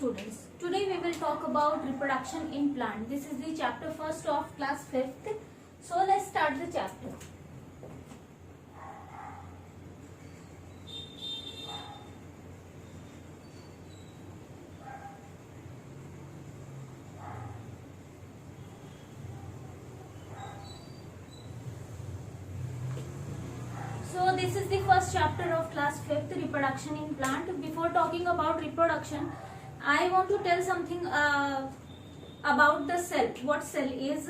students, today we will talk about reproduction in plant. This is the chapter first of class 5th. So let's start the chapter. So this is the first chapter of class 5th, reproduction in plant. Before talking about reproduction, I want to tell something about the cell, what cell is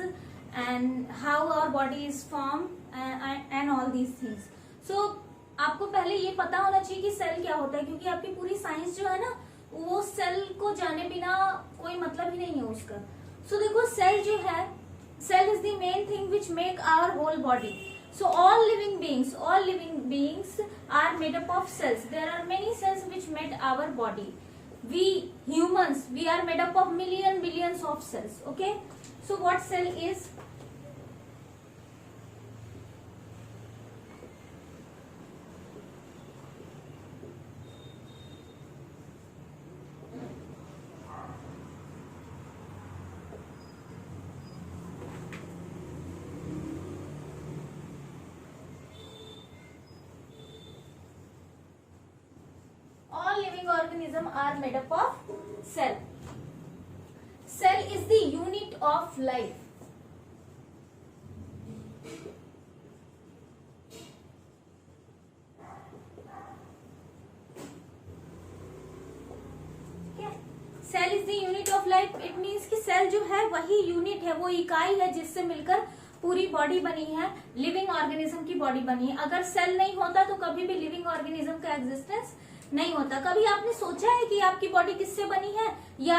and how our body is formed and all these things. So आपको पहले ये पता होना चाहिए कि cell क्या होता है, क्योंकि आपकी पूरी साइंस जो है ना वो सेल को जाने बिना कोई मतलब ही नहीं है उसका. So देखो सेल जो है, cell is the main thing which make our whole body. So all living beings are made up of cells. There are many cells which made our body. We humans, we are made up of billions of cells. Okay. So what cell is? Organism are made up of cell. Cell is the unit of life. Cell is the unit of life. It means कि cell जो है वही unit है, वो इकाई है जिससे मिलकर पूरी बॉडी बनी है, लिविंग ऑर्गेनिज्म की बॉडी बनी है. अगर सेल नहीं होता तो कभी भी लिविंग ऑर्गेनिज्म का एग्जिस्टेंस नहीं होता. कभी आपने सोचा है कि आपकी बॉडी किससे बनी है या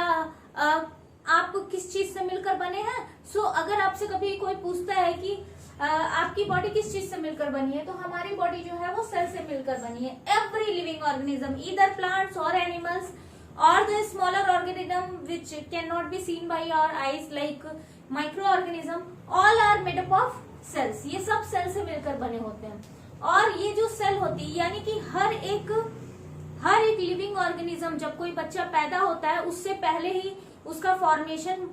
आप किस चीज से मिलकर बने हैं? सो अगर आपसे कभी कोई पूछता है कि आपकी बॉडी किस चीज से मिलकर बनी है, तो हमारी बॉडी जो है वो सेल से मिलकर बनी है. Every living organism, either plants और एनिमल्स और the smaller organism which can not be seen by our eyes like micro organism, all are made up of cells. ये सब सेल से मिलकर बने होते हैं. और ये जो सेल होती है यानी कि हर एक लिविंग ऑर्गेनिज्म, जब कोई बच्चा पैदा होता है उससे पहले ही उसका फॉर्मेशन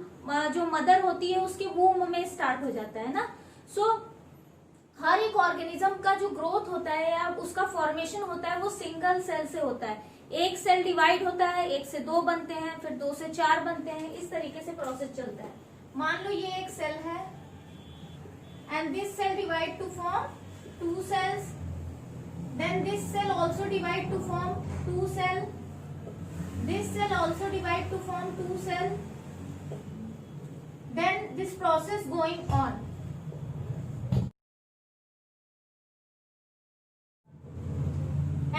जो मदर होती है उसके वूम में स्टार्ट हो जाता है ना. सो हर एक ऑर्गेनिज्म का जो ग्रोथ होता है या उसका फॉर्मेशन होता है वो सिंगल सेल से होता है. एक सेल डिवाइड होता है, 1 से 2 बनते हैं, फिर 2 से 4 बनते हैं. इस तरीके से प्रोसेस चलता है. मान लो ये एक सेल है and this cell divide to form 2 cells. Then this cell also divide to form 2 cell. This cell also divide to form 2 cell. Then this process going on.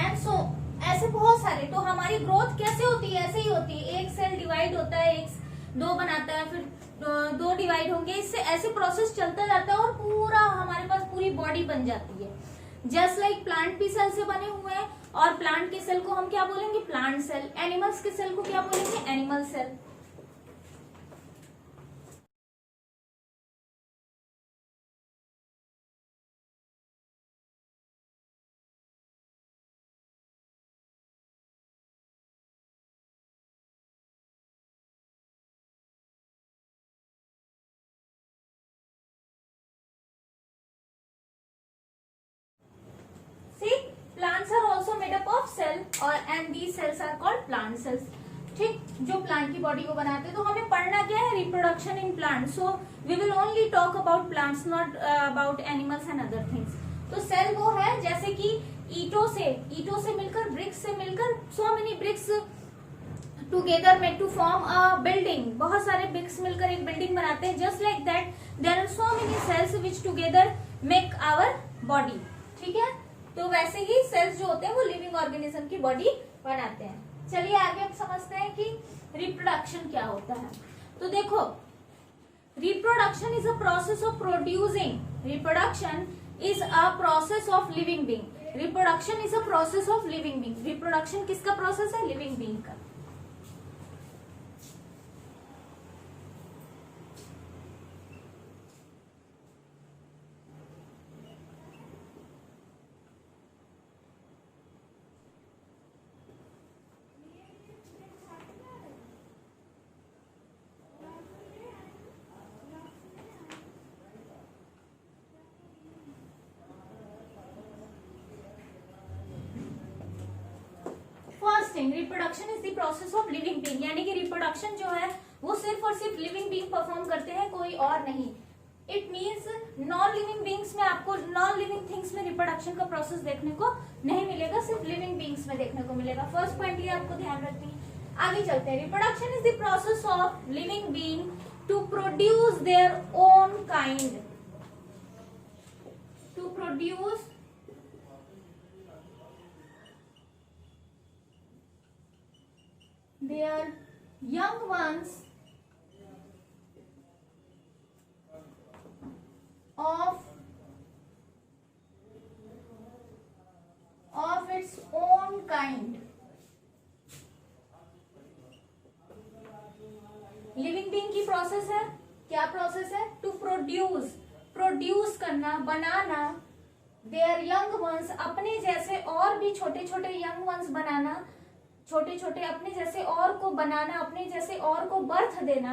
And so ऐसे बहुत सारे. तो हमारी ग्रोथ कैसे होती है? ऐसे ही होती है. एक सेल डिवाइड होता है, 2 बनाता है, फिर 2 डिवाइड होंगे. इससे ऐसे प्रोसेस चलता जाता है और पूरा हमारे पास पूरी बॉडी बन जाती है. जस्ट लाइक प्लांट भी सेल से बने हुए हैं और प्लांट के सेल को हम क्या बोलेंगे? Plant cell. एनिमल्स के सेल को क्या बोलेंगे? Animal cell. Plants are also made up of cell and these cells are called plant cells. ठीक, जो प्लांट की बॉडी को बनाते हैं. तो हमें पढ़ना क्या है? Reproduction in plant. So we will only talk about plants, not about animals and other things. तो सेल वो है जैसे कि ईंटों से मिलकर, ब्रिक्स से मिलकर, so many bricks together made to form a building. बहुत सारे ब्रिक्स मिलकर एक बिल्डिंग बनाते हैं. Just like that there are so many cells which together make our body. ठीक है. तो वैसे ही सेल्स जो होते हैं वो लिविंग ऑर्गेनिज्म की बॉडी बनाते हैं. चलिए आगे अब समझते हैं कि रिप्रोडक्शन क्या होता है. तो देखो, reproduction is a process of producing. Reproduction is a process of living being. Reproduction is a process of living being. Reproduction किसका प्रोसेस है? लिविंग बीइंग का. Thing, reproduction is the process of living being, यानी कि reproduction जो है वो सिर्फ और सिर्फ लिविंग बीइंग परफॉर्म करते हैं, कोई और नहीं। It means non living beings में आपको, नॉन लिविंग थिंग्स में रिप्रोडक्शन का प्रोसेस देखने को नहीं मिलेगा, सिर्फ लिविंग बीइंग्स में देखने को मिलेगा। फर्स्ट पॉइंट ये आपको ध्यान रखनी है। आगे चलते हैं। Reproduction is the process of living being to produce their own kind, to produce their young ones of its own kind। Living being की प्रोसेस है, क्या प्रोसेस है? टू प्रोड्यूस, प्रोड्यूस करना, बनाना, देयर यंग वंस, अपने जैसे और भी छोटे छोटे यंग वंस बनाना, छोटे छोटे अपने जैसे और को बनाना, अपने जैसे और को बर्थ देना,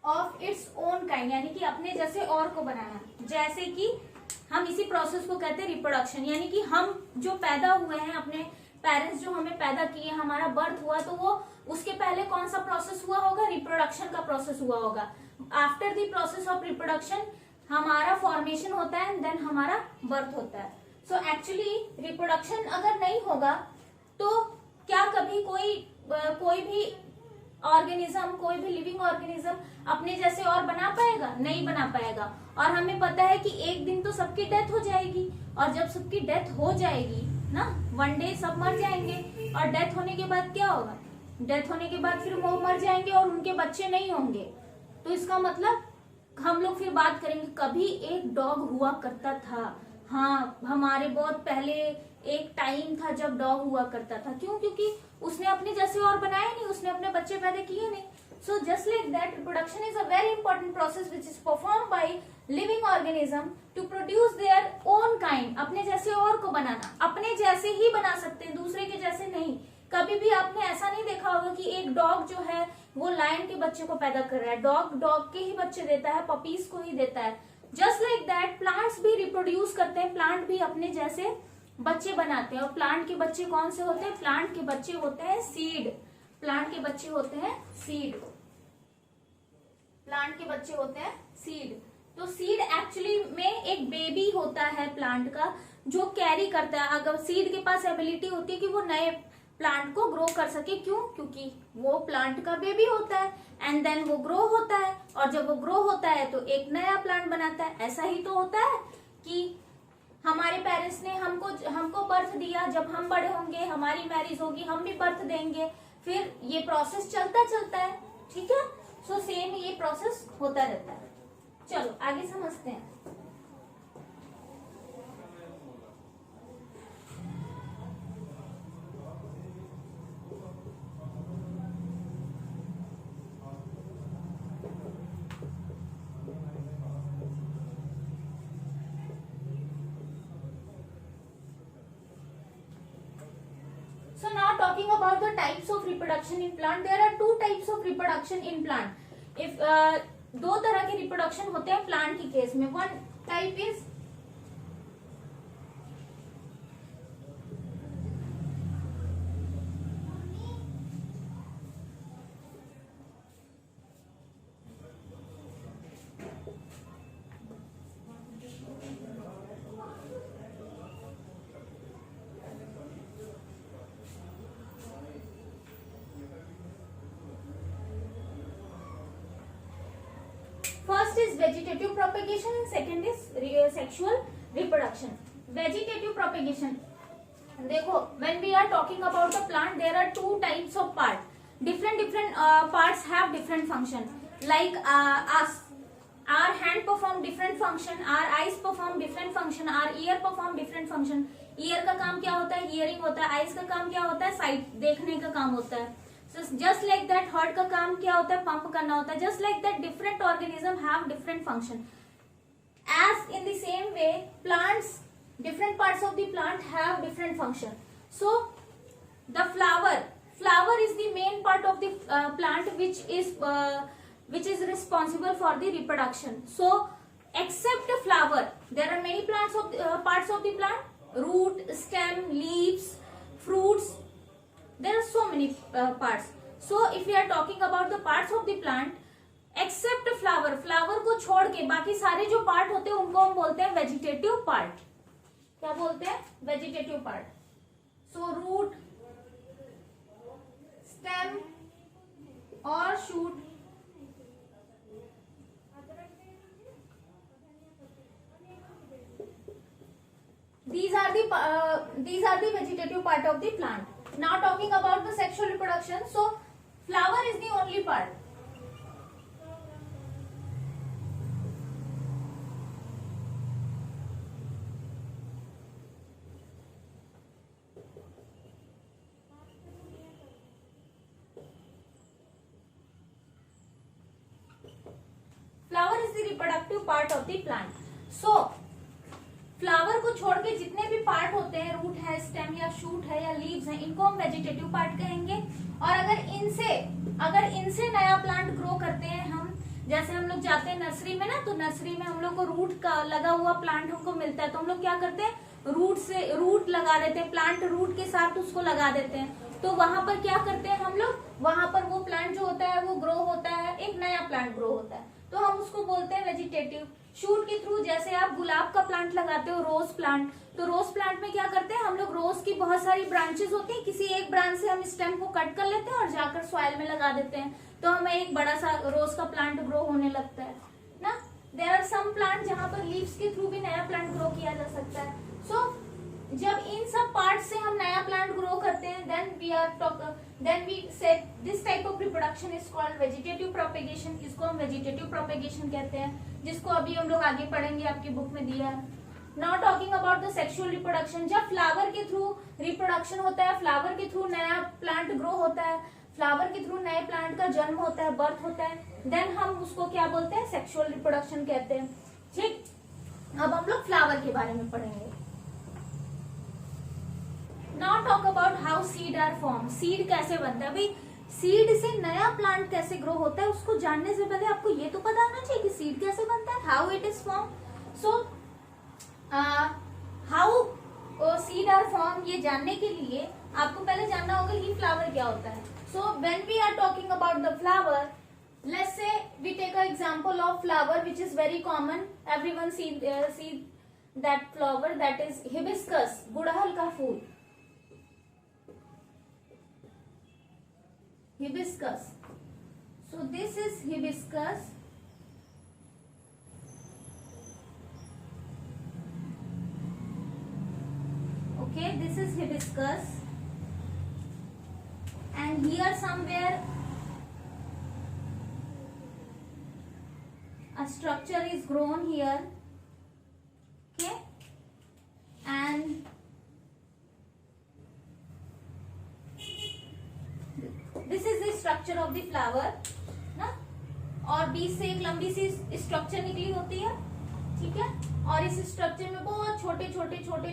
ऑफ इट्स ओन काइंड, यानी कि अपने जैसे और को बनाना। जैसे कि हम इसी प्रोसेस को कहते हैं रिप्रोडक्शन, यानी कि हम जो पैदा हुए हैं, अपने पेरेंट्स जो हमें पैदा किए, हमारा बर्थ हुआ, तो वो उसके पहले कौन सा प्रोसेस हुआ होगा? रिप्रोडक्शन का प्रोसेस हुआ होगा। After the process of reproduction हमारा फॉर्मेशन होता है, देन हमारा बर्थ होता है। सो एक्चुअली रिप्रोडक्शन अगर नहीं होगा तो क्या कभी कोई भी ऑर्गेनिज्म, कोई भी लिविंग ऑर्गेनिज्म अपने जैसे और बना पाएगा? नहीं बना पाएगा। और हमें पता है कि एक दिन तो सबकी डेथ हो जाएगी, और जब सबकी डेथ हो जाएगी ना, वन डे सब मर जाएंगे, और डेथ होने के बाद क्या होगा? डेथ होने के बाद फिर वो मर जाएंगे और उनके बच्चे नहीं होंगे। तो इसका मतलब हम लोग फिर बात करेंगे, कभी एक डॉग हुआ करता था। हाँ, हमारे बहुत पहले एक टाइम था जब डॉग हुआ करता था। क्यों? क्योंकि उसने अपने जैसे और बनाए नहीं, उसने अपने बच्चे पैदा किए नहीं। So just like that reproduction is a very important process which is perform by living organism to produce their own kind, अपने जैसे और को बनाना। अपने जैसे ही बना सकते हैं, दूसरे के जैसे नहीं। कभी भी आपने ऐसा नहीं देखा होगा कि एक डॉग जो है वो लायन के बच्चे को पैदा कर रहा है। डॉग के ही बच्चे देता है, पपीज को ही देता है। जस्ट लाइक दैट प्लांट्स भी रिप्रोड्यूस करते हैं, प्लांट भी अपने जैसे बच्चे बनाते हैं। और प्लांट के बच्चे कौन से होते हैं? प्लांट के बच्चे होते हैं सीड। प्लांट के बच्चे होते हैं सीड। प्लांट के बच्चे होते हैं सीड। तो सीड एक्चुअली में एक बेबी होता है प्लांट का, जो कैरी करता है। अगर सीड के पास एबिलिटी होती है कि वो नए प्लांट को ग्रो कर सके। क्यों? क्योंकि वो प्लांट का बेबी होता है, एंड देन वो ग्रो होता है, और जब वो ग्रो होता है तो एक नया प्लांट बनाता है। ऐसा ही तो होता है कि हमारे पेरेंट्स ने हमको बर्थ दिया, जब हम बड़े होंगे, हमारी मैरिज होगी, हम भी बर्थ देंगे, फिर ये प्रोसेस चलता है। ठीक है? सो सेम ये प्रोसेस होता रहता है। चलो आगे समझते हैं। Talking about the types of reproduction in plant, there are two types of reproduction in plant. If दो तरह के reproduction होते हैं प्लांट की केस में। One type is vegetative propagation and second is sexual reproduction. Vegetative propagation, देखो, when we are talking about the plant, there are two types of part. Different parts have different function. Like us, our hand perform different function, our eyes perform different function, our ear perform different function. Ear का काम क्या होता है? Hearing होता है. Eyes का काम क्या होता है? Sight, देखने का काम होता है. So just like that, heart का काम क्या होता है? पंप करना होता है. Just like that, different organism have different function. As in the same way, plants, different parts of the plant have different function. So the flower is the main part of the plant which is responsible for the reproduction. So except the flower, there are many parts of the plant: root, stem, leaves, fruits. There are so many parts. So if we are talking about the parts of the plant, except flower, flower को छोड़ के बाकी सारे जो part होते हैं उनको हम बोलते हैं वेजिटेटिव पार्ट. क्या बोलते हैं? Vegetative part. So root, stem और shoot, these are the vegetative part of the plant. Now talking about the sexual reproduction, so flower is the only part. Flower is the reproductive part of the plant. So flower को छोड़ के जितने भी part होते हैं, root है, stem या shoot है या लीव्स हैं, इनको हम वेजिटेटिव पार्ट कहेंगे. और अगर इनसे नया प्लांट ग्रो करते हैं हम, जैसे हम लोग जाते हैं नर्सरी में ना, तो नर्सरी में हम लोग को रूट का लगा हुआ प्लांट हमको मिलता है, तो हम लोग क्या करते हैं, रूट लगा देते हैं, प्लांट रूट के साथ उसको लगा देते हैं. तो वहां पर क्या करते हैं हम लोग, वहां पर वो प्लांट जो होता है वो ग्रो होता है, एक नया प्लांट ग्रो होता है, तो हम उसको बोलते हैं वेजिटेटिव. शूट के थ्रू, जैसे आप गुलाब का प्लांट लगाते हो, रोज प्लांट, तो रोज प्लांट में क्या करते हैं हम लोग, रोज की बहुत सारी ब्रांचेस होती हैं, किसी एक ब्रांच से हम स्टेम को कट कर लेते हैं और जाकर सॉइल में लगा देते हैं, तो हमें एक बड़ा सा रोज का प्लांट ग्रो होने लगता है ना. देयर आर सम प्लांट जहां पर लीव्स के थ्रू भी नया प्लांट ग्रो किया जा सकता है. सो जब इन सब पार्ट से हम नया प्लांट ग्रो करते हैं, देन वी से this type of reproduction is called vegetative propagation. इसको हम वेजिटेटिव प्रोपेगेशन कहते हैं, जिसको अभी हम लोग आगे पढ़ेंगे, आपकी बुक में दिया है. Now talking about the sexual reproduction, जब फ्लावर के थ्रू रिप्रोडक्शन होता है, फ्लावर के थ्रू नया प्लांट ग्रो होता है, फ्लावर के थ्रू नए प्लांट का जन्म होता है, बर्थ होता है, देन हम उसको क्या बोलते हैं, सेक्सुअल रिप्रोडक्शन कहते हैं. ठीक, अब हम लोग फ्लावर के बारे में पढ़ेंगे. Now talk about how seed are form. Seed कैसे बनता है भाई, सीड से नया प्लांट कैसे ग्रो होता है, उसको जानने से पहले आपको ये तो पता होना चाहिए कि सीड कैसे बनता है, how it is form. So how seed are form, ये जानने के लिए आपको पहले जानना होगा कि फ्लावर क्या होता है. So when we are talking about the flower, let's say we take a example of flower which is very common, everyone see that flower, that is hibiscus, गुड़हल का फूल. Hibiscus. So this is hibiscus. Okay, this is hibiscus. And here somewhere a structure is grown here. Okay. And this is the structure of the flower ना, और बीच से एक लंबी सी structure निकली होती है. ठीक है, और इस स्ट्रक्चर में बहुत छोटे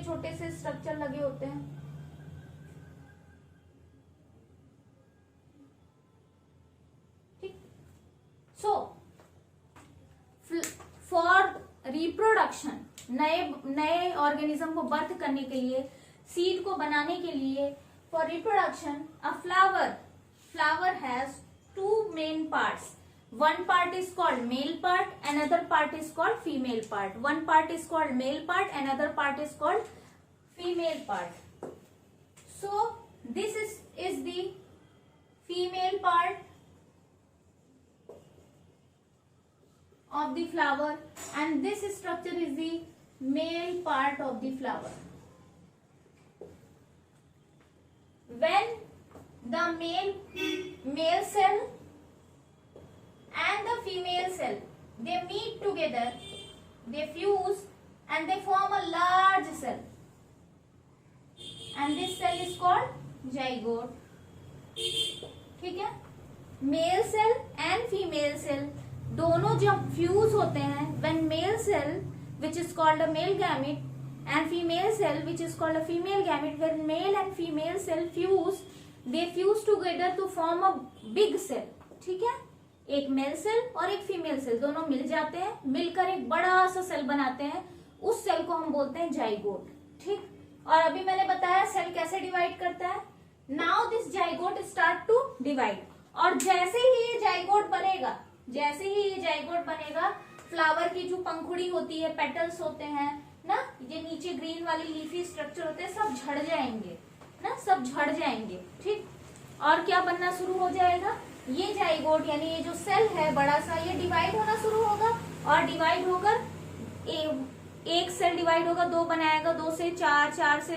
छोटे से स्ट्रक्चर लगे होते हैं. ठीक, सो फॉर रिप्रोडक्शन, नए ऑर्गेनिज्म को बर्थ करने के लिए, सीड को बनाने के लिए, for reproduction a flower has two main parts. One part is called male part, another part is called female part. One part is called male part, another part is called female part. So this is the female part of the flower, and this structure is the male part of the flower. When the male cell and the female cell, they meet together, they fuse and they form a large cell, and this cell is called zygote. ठीक है, male cell and female cell दोनों जब fuse होते हैं, when male cell which is called a male gamete and female cell which is called a female gamete, when male and female cell fuse, they fuse together to form a big cell. ठीक है, एक mail cell और एक female cell दोनों मिल जाते हैं, मिलकर एक बड़ा सा सेल बनाते हैं, उस सेल को हम बोलते हैं जाइगोट. ठीक, और अभी मैंने बताया सेल कैसे डिवाइड करता है। Now this zygote start to divide, और जैसे ही ये जाइगोट बनेगा, जैसे ही ये जाइगोट बनेगा, फ्लावर की जो पंखुड़ी होती है, पेटल्स होते हैं ना, ये नीचे ग्रीन वाली लीफी स्ट्रक्चर होते हैं, सब झड़ जाएंगे ना, सब झड़ जाएंगे। ठीक, और क्या बनना शुरू हो जाएगा, ये जाइगोट यानी ये जो सेल है बड़ा सा, ये डिवाइड होना शुरू होगा, और डिवाइड होकर एक सेल डिवाइड होगा, 2 बनाएगा, 2 से 4, 4 से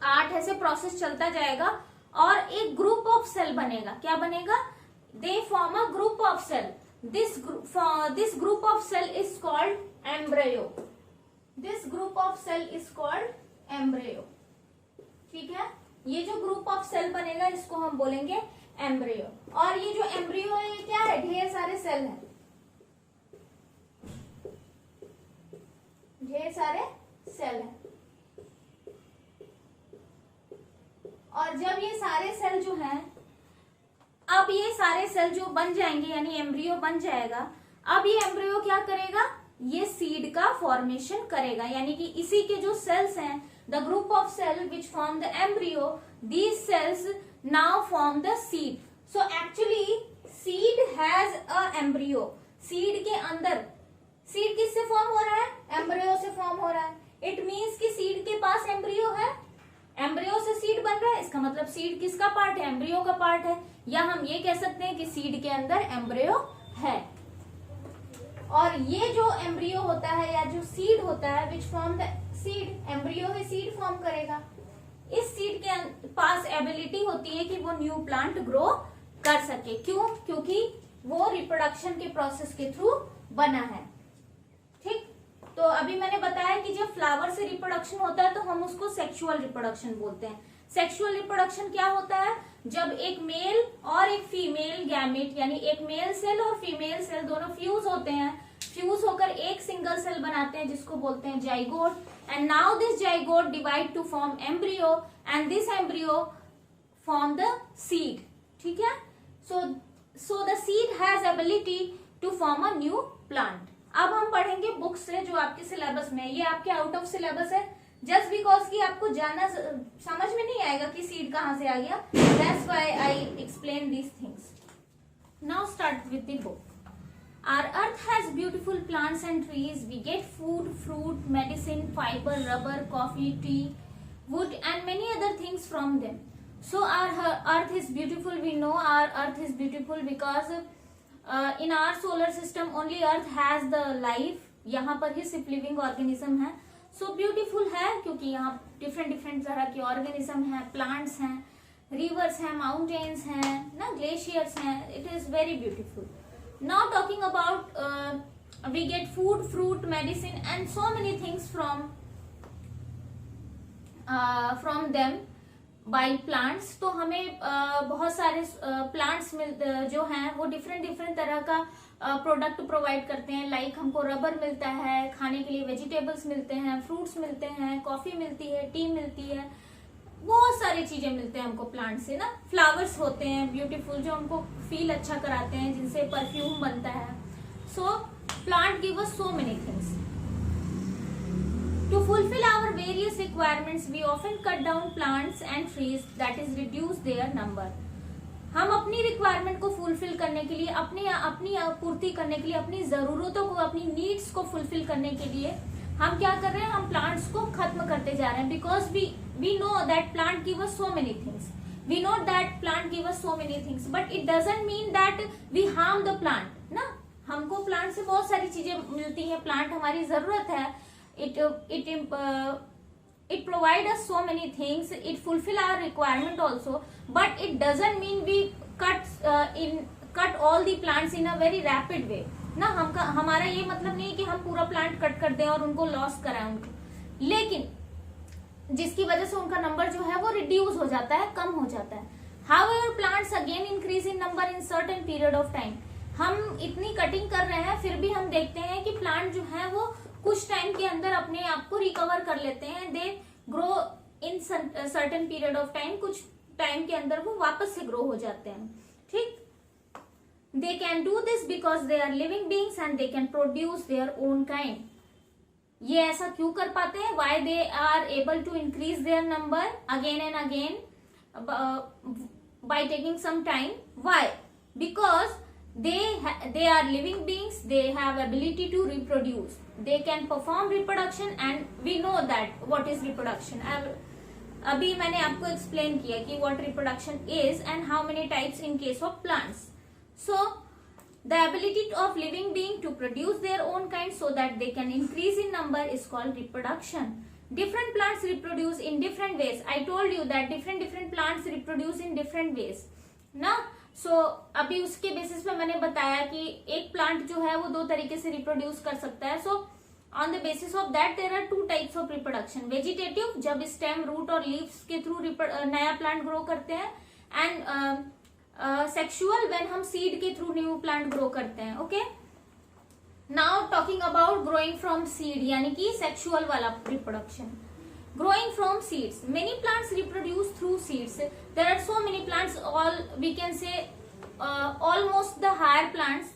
8, ऐसे प्रोसेस चलता जाएगा, और एक ग्रुप ऑफ सेल बनेगा। क्या बनेगा, they form a group of cell. This group of cell is called embryo. This group of cell is called embryo. ठीक है, ये जो ग्रुप ऑफ सेल बनेगा इसको हम बोलेंगे एम्ब्रियो। और ये जो एम्ब्रियो है ये क्या है, ढेर सारे सेल हैं, ढेर सारे सेल हैं। और जब ये सारे सेल जो हैं, अब ये सारे सेल जो बन जाएंगे यानी एम्ब्रियो बन जाएगा, अब ये एम्ब्रियो क्या करेगा, ये सीड का फॉर्मेशन करेगा, यानी कि इसी के जो सेल्स हैं, the group of cell which form the embryo, these cells now form the seed. So actually seed has a embryo. Seed के अंदर, सीड किससे फॉर्म हो रहा है, एम्ब्रियो से फॉर्म हो रहा है। इट मीन्स कि सीड के पास एम्ब्रियो है, एम्ब्रियो से सीड बन रहा है, इसका मतलब सीड किसका पार्ट है, एम्ब्रियो का पार्ट है। या हम ये कह सकते हैं कि सीड के अंदर एम्ब्रियो है। और ये जो एम्ब्रियो होता है या जो सीड होता है विच form the seed, embryo he seed form करेगा। इस सीड के पास एबिलिटी होती है कि वो न्यू प्लांट ग्रो कर सके। क्यों, क्योंकि वो रिप्रोडक्शन के प्रोसेस के थ्रू बना है। ठीक, तो अभी मैंने बताया कि जब फ्लावर से रिप्रोडक्शन होता है तो हम उसको सेक्सुअल रिप्रोडक्शन बोलते हैं। सेक्सुअल रिप्रोडक्शन क्या होता है, जब एक मेल और एक फीमेल गैमेट यानी एक मेल सेल और फीमेल सेल दोनों फ्यूज होते हैं, फ्यूज होकर एक सिंगल सेल बनाते हैं जिसको बोलते हैं zygote. And now this zygote divide to form embryo and this embryo form the seed. ठीक है, so the seed has ability to form a new plant. अब हम पढ़ेंगे बुक से जो आपके सिलेबस में है, ये आपके आउट ऑफ सिलेबस है, जस्ट बिकॉज कि आपको जानना समझ में नहीं आएगा कि सीड कहां से आ गया, that's why I explain these things. Now start with the book. Our earth has beautiful plants and trees. We get food, fruit, medicine, fiber, rubber, coffee, tea, wood and many other things from them. So our earth is beautiful. We know our earth is beautiful because in our solar system only earth has the life. यहाँ पर ही सिर्फ living organism है। So beautiful है क्योंकि यहाँ different तरह के organism हैं, प्लांट्स हैं, रिवर्स हैं, माउंटेन्स हैं ना, ग्लेशियर्स हैं। It is very beautiful. Now talking about we get food, fruit, medicine and so many things from them by plants। तो हमें बहुत सारे प्लांट्स जो हैं वो डिफरेंट तरह का प्रोडक्ट प्रोवाइड करते हैं। लाइक हमको रबर मिलता है, खाने के लिए वेजिटेबल्स मिलते हैं, फ्रूट्स मिलते हैं, कॉफी मिलती है, टी मिलती है, बहुत सारी चीजें मिलते हैं हमको प्लांट से ना। फ्लावर्स होते हैं ब्यूटीफुल जो हमको फील अच्छा कराते हैं, जिनसे परफ्यूम बनता है। So plant give us so many things. To fulfil our various requirements we often cut down plants and trees that is reduce their number. हम अपनी रिक्वायरमेंट को फुलफिल करने के लिए, अपनी पूर्ति करने के लिए, अपनी जरूरतों को, अपनी नीड्स को फुलफिल करने के लिए हम क्या कर रहे हैं, हम प्लांट्स को खत्म करते जा रहे हैं। Because we know that plant give us so many things, we know that plant give us so many things, but it doesn't mean that we harm the plant ना। हमको प्लांट से बहुत सारी चीजें मिलती हैं, प्लांट हमारी जरूरत है, it provide us so many things, it fulfill our requirement also, but it doesn't mean we cut all the plants in a very rapid way ना। हमारा ये मतलब नहीं कि हम पूरा प्लांट कट कर दें और उनको लॉस कराएं उनको, लेकिन जिसकी वजह से उनका नंबर जो है वो रिड्यूस हो जाता है, कम हो जाता है। However, plants again increase in number in certain period of time। हम इतनी कटिंग कर रहे हैं फिर भी हम देखते हैं कि प्लांट जो है वो कुछ टाइम के अंदर अपने आप को रिकवर कर लेते हैं। They grow in certain period of time, कुछ टाइम के अंदर वो वापस से ग्रो हो जाते हैं। ठीक, they can do this because they are living beings and they can produce their own kind. ये ऐसा क्यों कर पाते हैं? Why they are able to increase their number again and again by taking some time? Why? Because they are living beings, they have ability to reproduce, they can perform reproduction and we know that what is reproduction. अभी मैंने आपको explain किया कि what reproduction is and how many types in case of plants. So the ability of living being to produce their own kind so that they can increase in number is called reproduction. Different plants reproduce in different ways. I told you that different plants reproduce in different ways ना. अभी उसके basis पे मैंने बताया कि एक plant जो है वो 2 तरीके से रिप्रोड्यूस कर सकता है. On the basis of that there are 2 types of reproduction. Vegetative, जब स्टेम, रूट और लीव्स के थ्रू नया प्लांट ग्रो करते हैं, एंड सेक्सुअल व्हेन हम सीड के थ्रू न्यू प्लांट ग्रो करते हैं. Okay, now talking about growing from seed, यानी कि सेक्सुअल वाला reproduction. Growing from seeds. Many plants reproduce through seeds. There are so many plants, all we can say almost the higher plants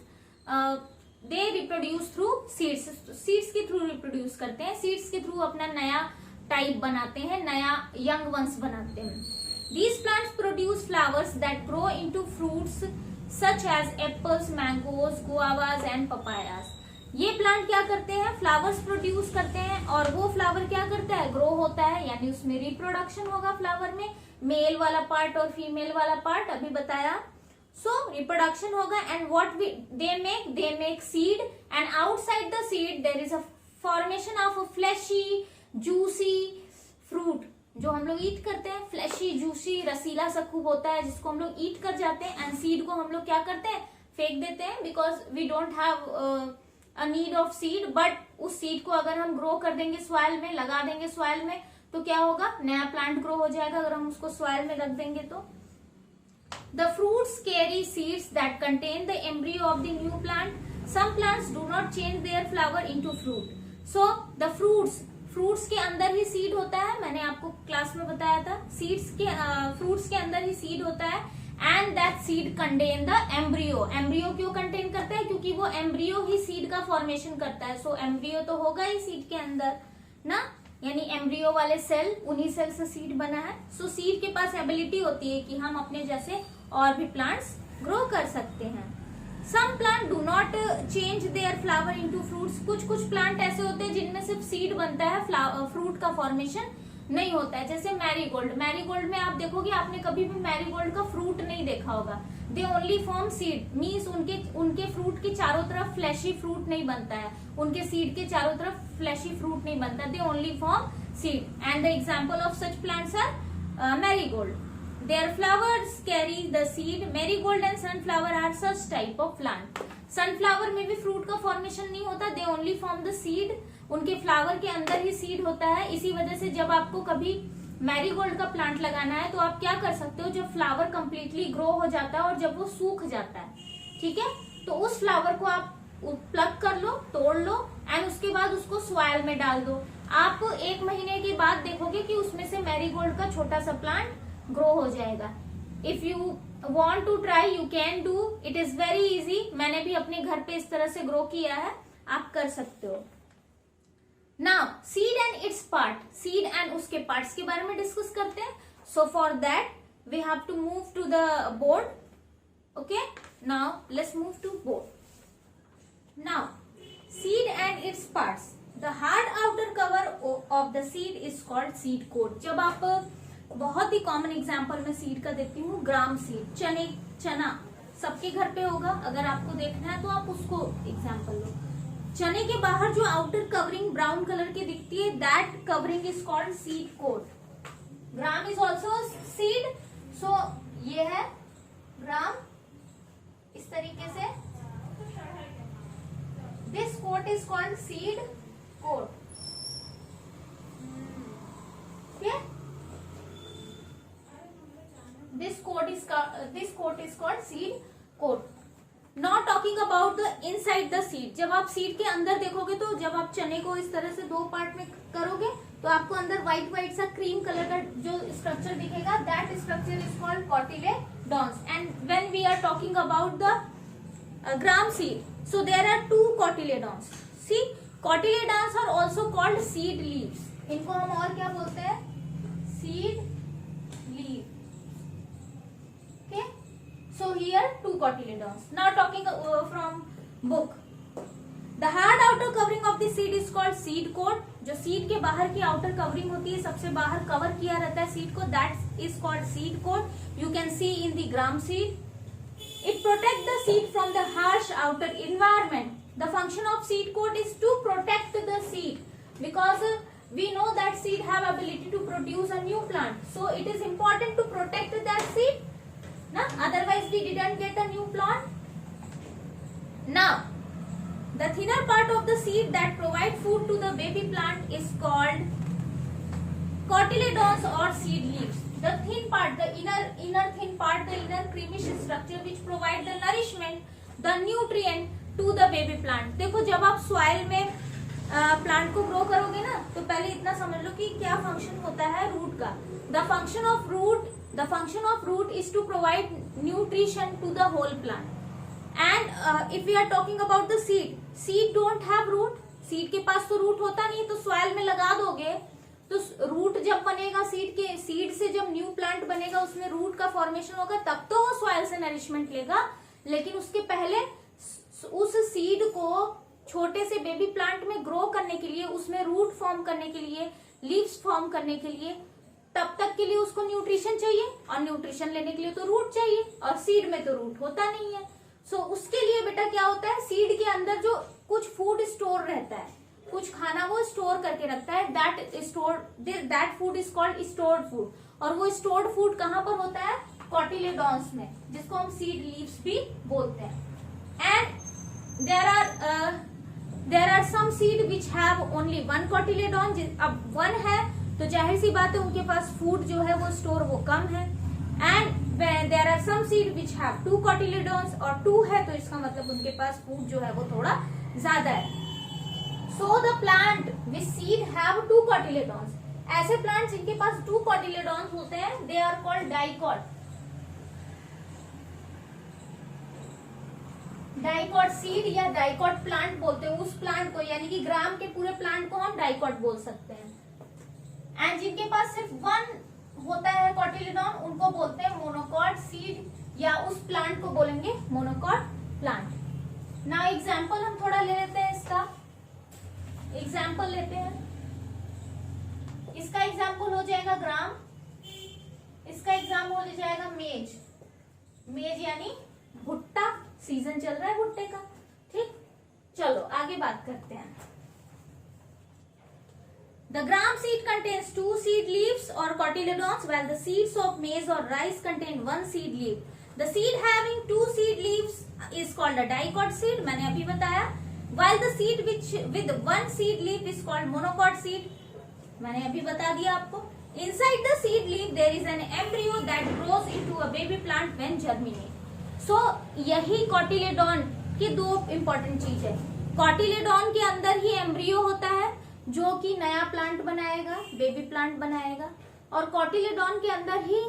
they reproduce through seeds. Seeds के through reproduce करते हैं, seeds के through अपना नया type बनाते हैं, नया young ones बनाते हैं. These plants produce flowers that grow into fruits such as apples, mangoes, guavas and papayas. ये प्लांट क्या करते हैं? फ्लावर्स प्रोड्यूस करते हैं, और वो फ्लावर क्या करता है? ग्रो होता है, यानी उसमें रिप्रोडक्शन होगा. फ्लावर में मेल वाला पार्ट और फीमेल वाला पार्ट अभी बताया. सो रिप्रोडक्शन होगा, and what they make seed, and outside the seed there is a formation of a fleshy juicy fruit, जो हम लोग ईट करते हैं. फ्लैशी जूसी रसीला सा खूब होता है, जिसको हम लोग ईट कर जाते हैं. एंड सीड को हम लोग क्या करते हैं? फेंक देते हैं, because we don't have a need of seed. But उस सीड को अगर हम ग्रो कर देंगे सॉइल में, लगा देंगे सॉइल में, तो क्या होगा? नया प्लांट ग्रो हो जाएगा अगर हम उसको सॉइल में रख देंगे तो. The fruits carry seeds that contain the embryo of the new plant. Some plants do not change their flower into fruit. So the fruits के अंदर ही सीड होता है. मैंने आपको क्लास में बताया था, फ्रूट्स के अंदर ही सीड होता है, and that seed contain the embryo. Embryo क्यों कंटेन करता है? क्योंकि वो एम्ब्रियो ही सीड का फॉर्मेशन करता है. सो एम्ब्रियो तो होगा ही सीड के अंदर ना, यानी एम्ब्रियो वाले सेल, उन्हीं सेल से सीड बना है. सो सीड के पास एबिलिटी होती है कि हम अपने जैसे और भी प्लांट्स ग्रो कर सकते हैं. Some plant do not change their flower into fruits. कुछ प्लांट ऐसे होते हैं जिनमें सिर्फ सीड बनता है, फ्रूट का फॉर्मेशन नहीं होता है. जैसे मैरीगोल्ड. मैरीगोल्ड में आप देखोगे, आपने कभी भी मैरीगोल्ड का फ्रूट नहीं देखा होगा. दे ओनली फॉर्म सीड, मीन्स उनके फ्रूट के चारों तरफ फ्लैशी फ्रूट नहीं बनता है, उनके सीड के चारों तरफ फ्लैशी फ्रूट नहीं बनता. They only form seed, and the example of such plants are marigold. Their flowers carry the seed. Marigold and sunflower are such type of plant. Sunflower में भी फ्रूट का फॉर्मेशन नहीं होता. They only form the seed. उनके flower के अंदर ही seed होता है. इसी वजह से जब आपको कभी मैरीगोल्ड का प्लांट लगाना है तो आप क्या कर सकते हो? जब फ्लावर कंप्लीटली ग्रो हो जाता है और जब वो सूख जाता है, ठीक है, तो उस फ्लावर को आप प्लग कर लो, तोड़ लो, एंड उसके बाद उसको सॉइल में डाल दो. आप 1 महीने के बाद देखोगे कि उसमें से मैरीगोल्ड का छोटा सा प्लांट ग्रो हो जाएगा. If you want to try you can do, it is very easy. मैंने भी अपने घर पे इस तरह से ग्रो किया है, आप कर सकते हो. Now seed and its part, seed and उसके पार्ट्स के बारे में डिस्कस करते हैं. So for that we have to move to the board. Okay, now let's move to board. Now seed and its parts. The hard outer cover of the seed is called seed coat. जब आप, बहुत ही common example मैं seed का देती हूँ, ग्राम seed, चना सबके घर पे होगा. अगर आपको देखना है तो आप उसको एग्जाम्पल लो. चने के बाहर जो आउटर कवरिंग ब्राउन कलर की दिखती है, that covering is called seed coat. Gram is also seed. So ये है ग्राम, इस तरीके से. This coat is called seed coat. This coat is called seed coat. Now talking about the inside the seed. जब आप seed के अंदर देखोगे तो जब आप चने को इस तरह से 2 पार्ट में करोगे तो आपको अंदर व्हाइट सा क्रीम कलर का जो स्ट्रक्चर दिखेगा, that structure is called cotyledons. And when we are talking about the gram seed, so there are 2 cotyledons. See, cotyledons are also called seed leaves, इनको हम और क्या बोलते हैं, seed leaf. Okay, so here 2 cotyledons. Now talking from book. The hard outer covering of the seed is called seed coat. जो seed के बाहर की आउटर कवरिंग होती है, सबसे बाहर कवर किया रहता है सीड को, that is called seed coat. You can see in the gram seed. It protects the seed from the harsh outer environment. The function of seed coat is to protect the seed, because we know that seed have ability to produce a new plant. So it is important to protect that seed. Na? Otherwise we didn't get a new plant. Now, the thinner part of the seed that provide food to the baby plant is called cotyledons or seed leaves. The thin part, the inner thin part, the inner creamish structure which provide the nourishment, the nutrient to the baby plant. देखो जब आप soil में plant को grow करोगे ना, तो पहले इतना समझ लो कि क्या फंक्शन होता है रूट का. The function of root is to provide nutrition to the whole plant. And if we are talking about the seed don't have root. Seed के पास तो रूट होता नहीं, तो सॉइल में लगा दोगे तो रूट जब बनेगा सीड से जब न्यू प्लांट बनेगा उसमें रूट का फॉर्मेशन होगा, तब तो वो सॉइल से नरिशमेंट लेगा. लेकिन उसके पहले उस सीड को छोटे से बेबी प्लांट में ग्रो करने के लिए, उसमें रूट फॉर्म करने के लिए, लीव्स फॉर्म करने के लिए, तब तक के लिए उसको न्यूट्रिशन चाहिए, और न्यूट्रिशन लेने के लिए तो रूट चाहिए, और सीड में तो रूट होता नहीं है. सो उसके लिए बेटा क्या होता है, सीड के अंदर जो कुछ फूड स्टोर रहता है, कुछ खाना वो स्टोर करके रखता है, that food is called stored food. और वो स्टोर्ड फूड कहाँ पर होता है, कॉटिलेडॉन्स में, जिसको हम सीड लीव्स भी बोलते हैं. And there are some seed which have only 1 cotyledon. अब 1 है तो जाहिर सी बात है उनके पास फूड जो है वो स्टोर वो कम है. And there are some seed which have 2 cotyledons, और 2 है तो इसका मतलब उनके पास फूड जो है वो थोड़ा ज्यादा है. So the plant with seed have 2 cotyledons. ऐसे प्लांट जिनके पास 2 cotyledons होते हैं, they are called dicot. Dicot seed या डाइकॉट प्लांट बोलते हैं उस प्लांट को, यानी कि ग्राम के पूरे प्लांट को हम डाइकॉट बोल सकते हैं. एंड जिनके पास सिर्फ 1 होता है कॉटिलेडॉन, उनको बोलते हैं मोनोकॉट सीड, या उस प्लांट को बोलेंगे मोनोकॉट प्लांट. ना एग्जाम्पल हम थोड़ा ले लेते हैं, इसका एग्जाम्पल लेते हैं. इसका एग्जाम्पल हो जाएगा ग्राम, इसका एग्जाम्पल हो जाएगा मेज. मेज यानी भुट्टा, सीजन चल रहा है भुट्टे का. ठीक, चलो आगे बात करते हैं. The gram seed contains 2 seed leaves or cotyledons, while the seeds of maize or rice contain 1 seed leaf. The seed having 2 seed leaves is called a dicot seed, मैंने अभी बताया. While the seed with 1 seed leaf is called monocot seed, मैंने अभी बता दिया आपको. Inside the seed leaf there is an embryo that grows into a baby plant when germinate. So यही cotyledon के 2 इंपॉर्टेंट चीज है. कॉटिलेडॉन के अंदर ही एम्ब्रियो होता है जो कि नया प्लांट बनाएगा, बेबी प्लांट बनाएगा, और कॉटिलेडॉन के अंदर ही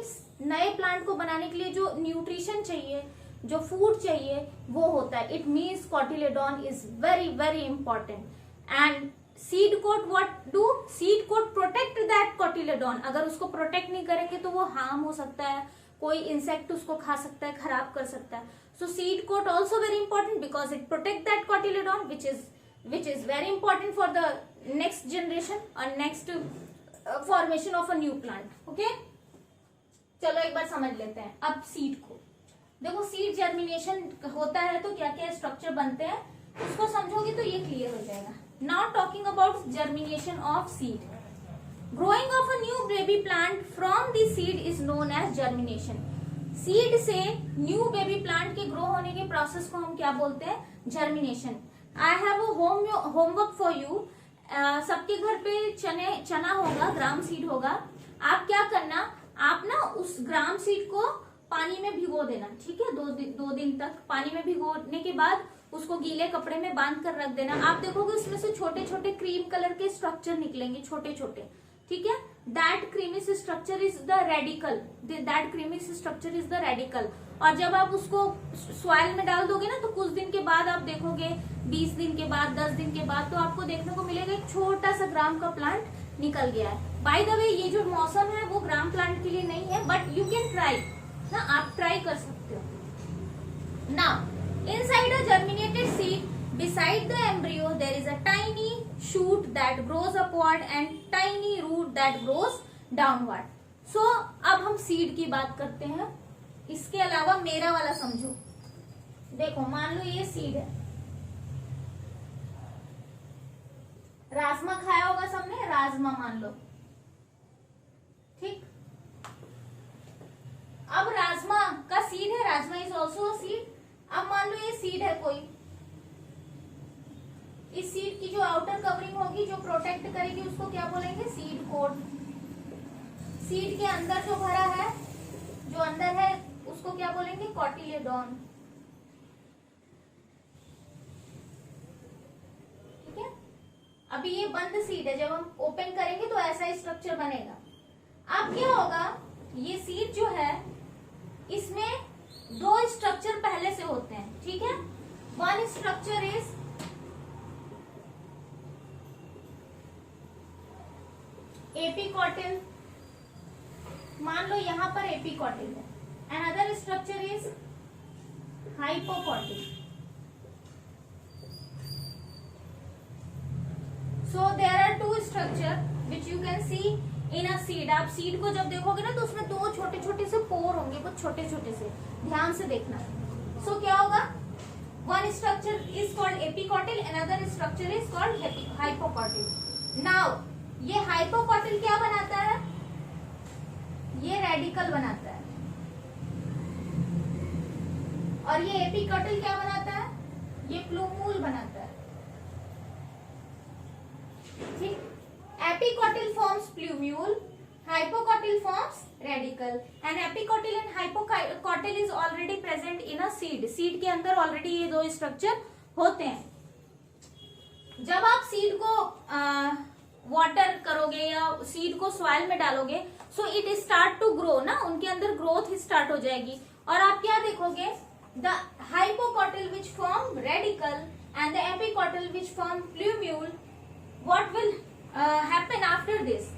नए प्लांट को बनाने के लिए जो न्यूट्रिशन चाहिए, जो फूड चाहिए, वो होता है. It means cotyledon is very very important. And seed coat what do, seed coat protect that cotyledon. अगर उसको प्रोटेक्ट नहीं करेंगे तो वो हार्म हो सकता है, कोई इंसेक्ट उसको खा सकता है, खराब कर सकता है. So seed coat also very important because it protect that cotyledon which is very important for the next generation or next formation of a new plant. Okay, चलो एक बार समझ लेते हैं. अब सीड को देखो, सीड जर्मिनेशन होता है तो क्या क्या स्ट्रक्चर बनते हैं उसको समझोगे तो ये क्लियर हो जाएगा. Now talking about germination of seed. Growing of a new baby plant from the seed is known as germination. Seed से न्यू बेबी प्लांट के ग्रो होने के प्रोसेस को हम क्या बोलते हैं, germination. I have a homework for you. सबके घर पे चना होगा, ग्राम सीड होगा. आप क्या करना, आप ना उस ग्राम सीड को पानी में भिगो देना. ठीक है, 2 दिन तक पानी में भिगोने के बाद उसको गीले कपड़े में बांध कर रख देना. आप देखोगे उसमें से छोटे छोटे क्रीम कलर के स्ट्रक्चर निकलेंगे, छोटे छोटे. ठीक है, that creamish structure is the radicle, that creamish structure is the radicle. और जब आप उसको सॉइल में डाल दोगे ना तो कुछ दिन के बाद आप देखोगे, 20 दिन के बाद, 10 दिन के बाद, तो आपको देखने को मिलेगा एक छोटा सा ग्राम का प्लांट निकल गया है। बाय द वे ये जो मौसम है वो ग्राम प्लांट के लिए नहीं है, बट यू कैन ट्राई ना, आप ट्राई कर सकते हो। Now inside a germinated seed beside the embryo there is a tiny shoot that grows upward and tiny root that grows downward. So अब हम सीड की बात करते हैं। इसके अलावा मेरा वाला समझो, देखो मान लो ये सीड है, राजमा खाया होगा सबने, राजमा मान लो, ठीक। अब राजमा का सीड है, राजमा इज ऑल्सो सीड। अब मान लो ये सीड है कोई, इस सीड की जो आउटर कवरिंग होगी, जो प्रोटेक्ट करेगी, उसको क्या बोलेंगे? Seed coat. सीड के अंदर जो भरा है, जो अंदर है, उसको क्या बोलेंगे? कॉटिलेडॉन। ठीक है, अभी ये बंद सीड है, जब हम ओपन करेंगे तो ऐसा स्ट्रक्चर बनेगा। अब क्या होगा, ये सीड जो है इसमें 2 स्ट्रक्चर पहले से होते हैं, ठीक है। वन स्ट्रक्चर इज एपिकॉटिल, मान लो यहां पर एपिकॉटिल है, and other structure is hypocotyl. So there are 2 structure which you can see in a seed. आप सीड को जब देखोगे ना तो उसमें 2 छोटे छोटे से पोर होंगे, कुछ छोटे छोटे से, ध्यान से देखना। सो क्या होगा, one structure is called epicotyl, another structure is called hypocotyl. Now ये हाइपोकॉटिल क्या बनाता है? ये रेडिकल बनाता है। और ये एपिकॉटिल क्या बनाता है? ये प्लूमूल बनाता है, ठीक। Epicotyl forms plumule, hypocotyl forms radicle, and epicotyl and hypocotyl is already present in a seed. Seed के अंदर ऑलरेडी ये 2 स्ट्रक्चर होते हैं। जब आप सीड को वाटर करोगे या सीड को सॉइल में डालोगे, so it start to grow ना, उनके अंदर ग्रोथ स्टार्ट हो जाएगी। और आप क्या देखोगे, the hypocotyl which form radicle and the epicotyl which form plumule, what will happen after this?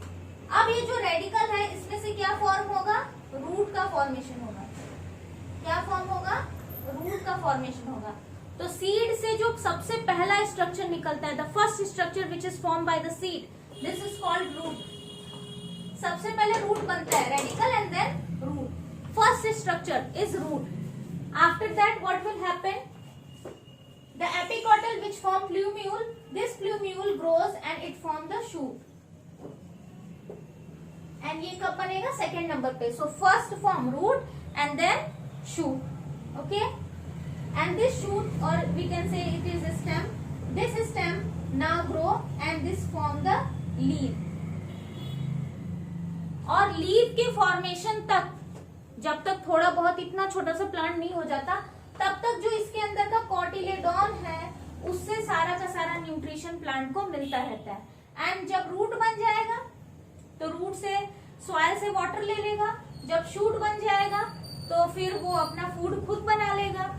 अब ये जो रेडिकल है इसमें से क्या फॉर्म होगा? रूट का फॉर्मेशन होगा। क्या फॉर्म होगा? रूट का फॉर्मेशन होगा। तो सीड से जो सबसे पहला स्ट्रक्चर निकलता है, the first structure which is form by the seed, this is called root. सबसे पहले रूट बनता है, radicle and then root. First structure is root. After that what will happen? The epicotyl which form plumule, this plumule grows and it form the shoot. And ये कब बनेगा? Second number पे। So first form root and then shoot, okay. And this shoot, or we can say it is a stem, this stem now grow and this form the leaf. और leaf के formation तक, जब तक थोड़ा बहुत इतना छोटा सा प्लांट नहीं हो जाता, तब तक जो इसके अंदर का कॉटिलेडॉन है उससे सारा का सारा न्यूट्रिशन प्लांट को मिलता रहता है। एंड जब रूट बन जाएगा तो रूट से सॉइल से वाटर ले लेगा, जब शूट बन जाएगा तो फिर वो अपना फूड खुद बना लेगा।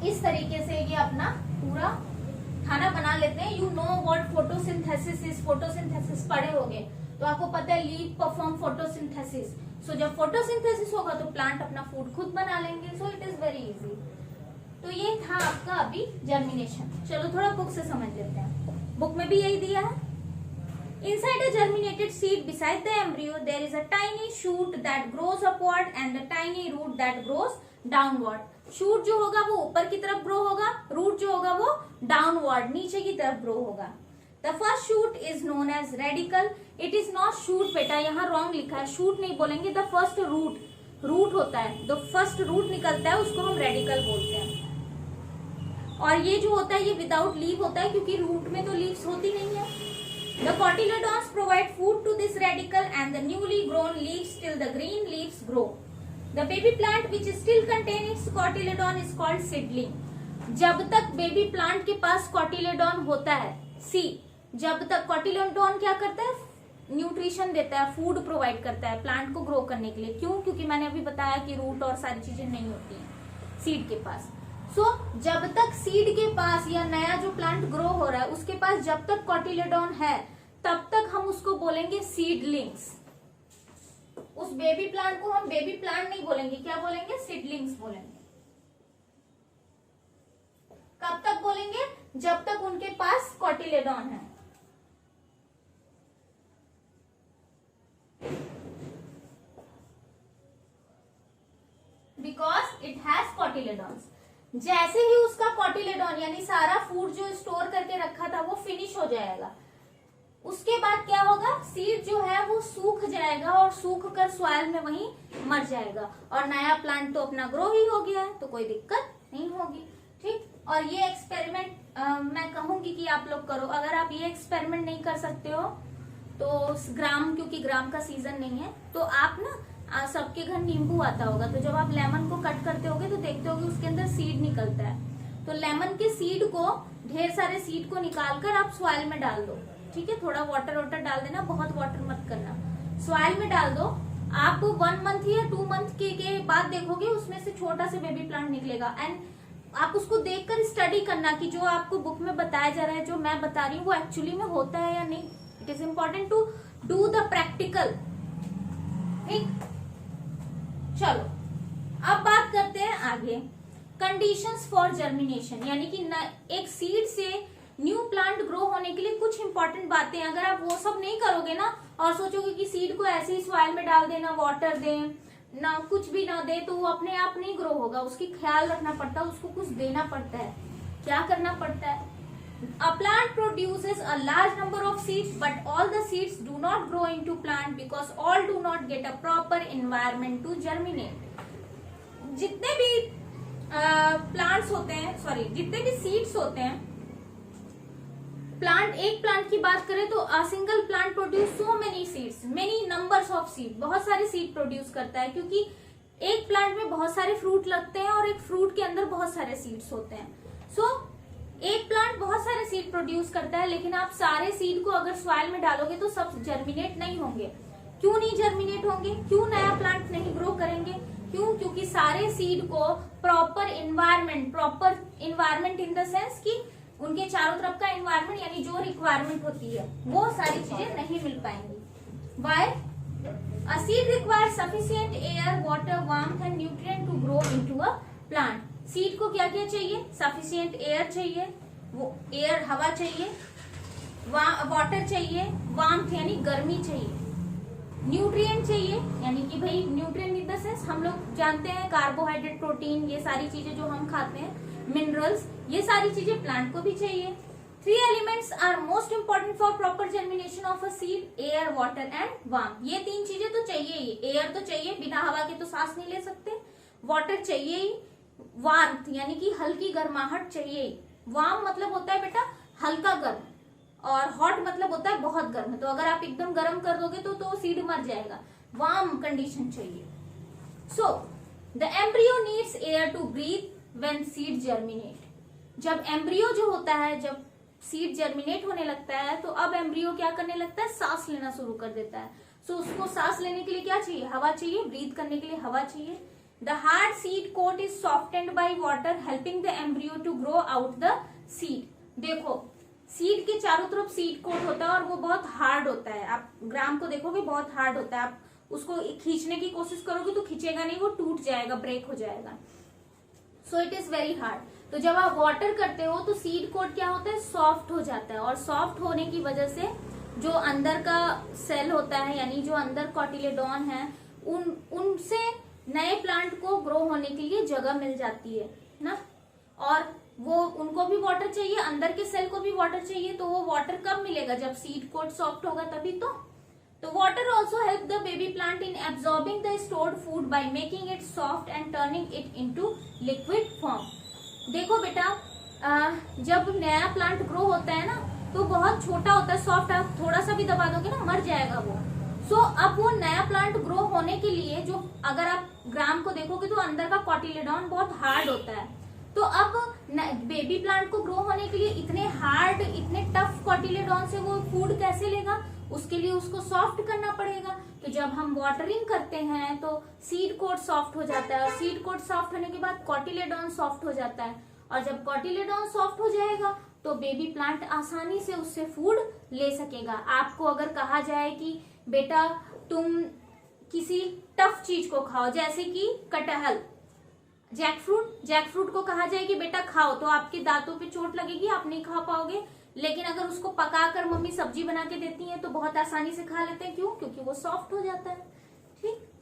इस तरीके से ये अपना पूरा खाना बना लेते हैं। You know what photosynthesis is, photosynthesis पढ़े होंगे तो आपको पता है लीफ परफॉर्म फोटोसिंथेसिस। सो जब फोटोसिंथेसिस होगा तो प्लांट अपना फूड खुद बना लेंगे। So it is very easy. तो ये था आपका अभी जर्मिनेशन। चलो थोड़ा बुक से समझ लेते हैं। बुक में भी यही दिया है। Inside a germinated seed beside the embryo there is a tiny shoot that grows upward and a tiny root that grows downward. Shoot जो होगा वो ऊपर की तरफ ग्रो होगा, रूट जो होगा वो डाउनवर्ड नीचे की तरफ ग्रो होगा। The first shoot is known as radical. It is not shoot बेटा, यहाँ रॉन्ग लिखा है, शूट नहीं बोलेंगे। द फर्स्ट रूट, रूट होता है, द फर्स्ट रूट निकलता है उसको हम रेडिकल बोलते हैं। और ये जो होता है ये विदाउट लीव होता है क्योंकि रूट में तो लीव्स होती नहीं है। The cotyledons provide food to this radicle and the newly grown leaves till the green leaves grow. The baby plant which still contains its cotyledon is called seedling. जब तक बेबी प्लांट के पास cotyledon होता है, सी, जब तक cotyledon क्या करता है? न्यूट्रिशन देता है, फूड प्रोवाइड करता है प्लांट को ग्रो करने के लिए। क्यों? क्योंकि मैंने अभी बताया कि रूट और सारी चीजें नहीं होती हैं सीड के पास। जब तक सीड के पास या नया जो प्लांट ग्रो हो रहा है उसके पास जब तक कॉटिलेडॉन है तब तक हम उसको बोलेंगे सीडलिंग्स। उस बेबी प्लांट को हम बेबी प्लांट नहीं बोलेंगे, क्या बोलेंगे? सीडलिंग्स बोलेंगे। कब तक बोलेंगे? जब तक उनके पास कॉटिलेडॉन है। Because it has cotyledons. जैसे ही उसका कॉटिलेडॉन यानी सारा फूड जो स्टोर करके रखा था वो फिनिश हो जाएगा, उसके बाद क्या होगा? सीड जो है वो सूख जाएगा और सूख कर सॉइल में वहीं मर जाएगा और नया प्लांट तो अपना ग्रो ही हो गया है, तो कोई दिक्कत नहीं होगी। ठीक। और ये एक्सपेरिमेंट मैं कहूंगी कि आप लोग करो। अगर आप ये एक्सपेरिमेंट नहीं कर सकते हो तो क्योंकि ग्राम का सीजन नहीं है, तो आप ना सबके घर नींबू आता होगा, तो जब आप लेमन को कट करते होगे तो देखते होगे उसके अंदर सीड निकलता है। तो लेमन के सीड को, ढेर सारे सीड को निकाल कर आप सॉइल में डाल दो। ठीक है, थोड़ा वाटर डाल देना, बहुत वाटर मत करना, सॉइल में डाल दो। आप 1 मंथ या 2 मंथ के बाद देखोगे उसमें से छोटा सा बेबी प्लांट निकलेगा। एंड आप उसको देखकर स्टडी करना कि जो आपको बुक में बताया जा रहा है, जो मैं बता रही हूँ, वो एक्चुअली में होता है या नहीं। It is important to do the practical. ठीक, चलो अब बात करते हैं आगे कंडीशंस फॉर जर्मिनेशन, यानी कि एक सीड से न्यू प्लांट ग्रो होने के लिए कुछ इंपॉर्टेंट बातें। अगर आप वो सब नहीं करोगे ना और सोचोगे कि सीड को ऐसे ही सॉइल में डाल देना, वाटर दें ना, कुछ भी ना दे, तो वो अपने आप नहीं ग्रो होगा। उसकी ख्याल रखना पड़ता है, उसको कुछ देना पड़ता है। क्या करना पड़ता है? A plant produces a large number of seeds, but all the seeds do not grow into plant because all do not get a proper environment to germinate. जितने भी प्लांट्स होते हैं, जितने भी सीड्स होते हैं, एक प्लांट की बात करें तो a single plant produce so many seeds, many numbers of seed, बहुत सारे सीड प्रोड्यूस करता है, क्योंकि एक प्लांट में बहुत सारे फ्रूट लगते हैं और एक फ्रूट के अंदर बहुत सारे सीड्स होते हैं। एक प्लांट बहुत सारे सीड प्रोड्यूस करता है, लेकिन आप सारे सीड को अगर सॉइल में डालोगे तो सब जर्मिनेट नहीं होंगे। क्यों नहीं जर्मिनेट होंगे? क्यों नया प्लांट नहीं ग्रो करेंगे? क्यों? क्योंकि सारे सीड को proper environment in the sense कि उनके चारों तरफ का इन्वायरमेंट, यानी जो रिक्वायरमेंट होती है, वो सारी चीजें नहीं मिल पाएंगी। Why? A seed requires sufficient air, water, warmth and nutrient to grow into a plant. सीड को क्या क्या चाहिए? सफिशिएंट एयर चाहिए, वो एयर हवा चाहिए, वाटर चाहिए, वार्मथ यानी गर्मी चाहिए, न्यूट्रिएंट चाहिए, यानी कि भाई न्यूट्रिएंट इन द सेंस हम लोग जानते हैं कार्बोहाइड्रेट, प्रोटीन, ये सारी चीजें जो हम खाते हैं, मिनरल्स, ये सारी चीजें प्लांट को भी चाहिए। 3 elements are most important for proper germination of a seed, air, water and warm. ये 3 चीजें तो चाहिए ही। एयर तो चाहिए, बिना हवा के तो सांस नहीं ले सकते। वाटर चाहिए ही। वार्मथ यानी कि हल्की गर्माहट चाहिए ही। वार्म मतलब होता है बेटा हल्का गर्म, और हॉट मतलब होता है बहुत गर्म। तो अगर आप एकदम गर्म कर दोगे तो सीड मर जाएगा। वार्म कंडीशन चाहिए। So the embryo needs air to breathe when seed germinate. जब एम्ब्रियो जो होता है, जब सीड जर्मिनेट होने लगता है, तो अब एम्ब्रियो क्या करने लगता है? सांस लेना शुरू कर देता है। सो उसको सांस लेने के लिए क्या चाहिए? हवा चाहिए। ब्रीथ करने के लिए हवा चाहिए। The hard seed coat is softened by water, helping the embryo to grow out the seed. देखो, सीड के चारों तरफ सीड कोट होता है और वो बहुत हार्ड होता है। आप ग्राम को देखोगे बहुत हार्ड होता है। आप उसको खींचने की कोशिश करोगे तो खींचेगा नहीं, वो टूट जाएगा, ब्रेक हो जाएगा। So it is very hard. तो जब आप वाटर करते हो तो सीड कोट क्या होता है? सॉफ्ट हो जाता है, और सॉफ्ट होने की वजह से जो अंदर का सेल होता है, यानी जो अंदर कॉटिलेडॉन है, उनसे नए प्लांट को ग्रो होने के लिए जगह मिल जाती है ना। और वो उनको भी वाटर चाहिए, अंदर के सेल को भी वाटर चाहिए। तो वो वाटर कब मिलेगा? जब सीड कोट सॉफ्ट होगा तभी तो water also help the baby plant in absorbing the stored food by making it soft and turning it into liquid form. देखो बेटा, जब नया प्लांट ग्रो होता है ना तो बहुत छोटा होता है, सॉफ्ट। आप थोड़ा सा भी दबा दोगे ना, मर जाएगा वो। अब वो नया प्लांट ग्रो होने के लिए, जो अगर आप ग्राम को देखोगे तो अंदर का कॉटिलेडॉन बहुत हार्ड होता है। तो अब बेबी प्लांट को ग्रो होने के लिए इतने हार्ड, इतने टफ कॉटिलेडॉन से वो फूड कैसे लेगा? उसके लिए उसको सॉफ्ट करना पड़ेगा। तो जब हम वाटरिंग करते हैं तो सीड कोट सॉफ्ट हो जाता है, और सीड कोट सॉफ्ट होने के बाद कॉटिलेडॉन सॉफ्ट हो जाता है, और जब कॉटिलेडॉन सॉफ्ट हो जाएगा तो बेबी प्लांट आसानी से उससे फूड ले सकेगा। आपको अगर कहा जाए कि बेटा तुम किसी टफ चीज को खाओ, जैसे कि कटहल, जैकफ्रूट को कहा जाए कि बेटा खाओ, तो आपके दांतों पे चोट लगेगी, आप नहीं खा पाओगे। लेकिन अगर उसको पकाकर मम्मी सब्जी बना के देती है तो बहुत आसानी से खा लेते हैं। क्यों? क्योंकि वो सॉफ्ट हो जाता है। ठीक।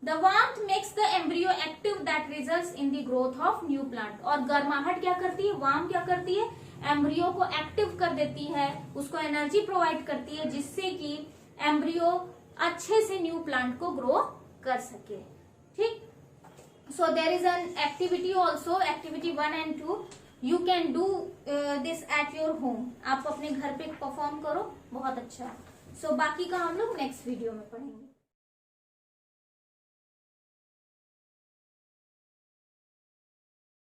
The warmth makes the embryo active that results in the growth of new plant। और गर्माहट क्या करती है, वार्म क्या करती है, एम्ब्रियो को एक्टिव कर देती है, उसको एनर्जी प्रोवाइड करती है, जिससे कि एम्ब्रियो अच्छे से न्यू प्लांट को ग्रो कर सके। ठीक। So there is an activity also, activity 1 and 2। You can do this at your home. आप अपने घर पे परफॉर्म करो, बहुत अच्छा। सो बाकी का हम लोग नेक्स्ट वीडियो में पढ़ेंगे।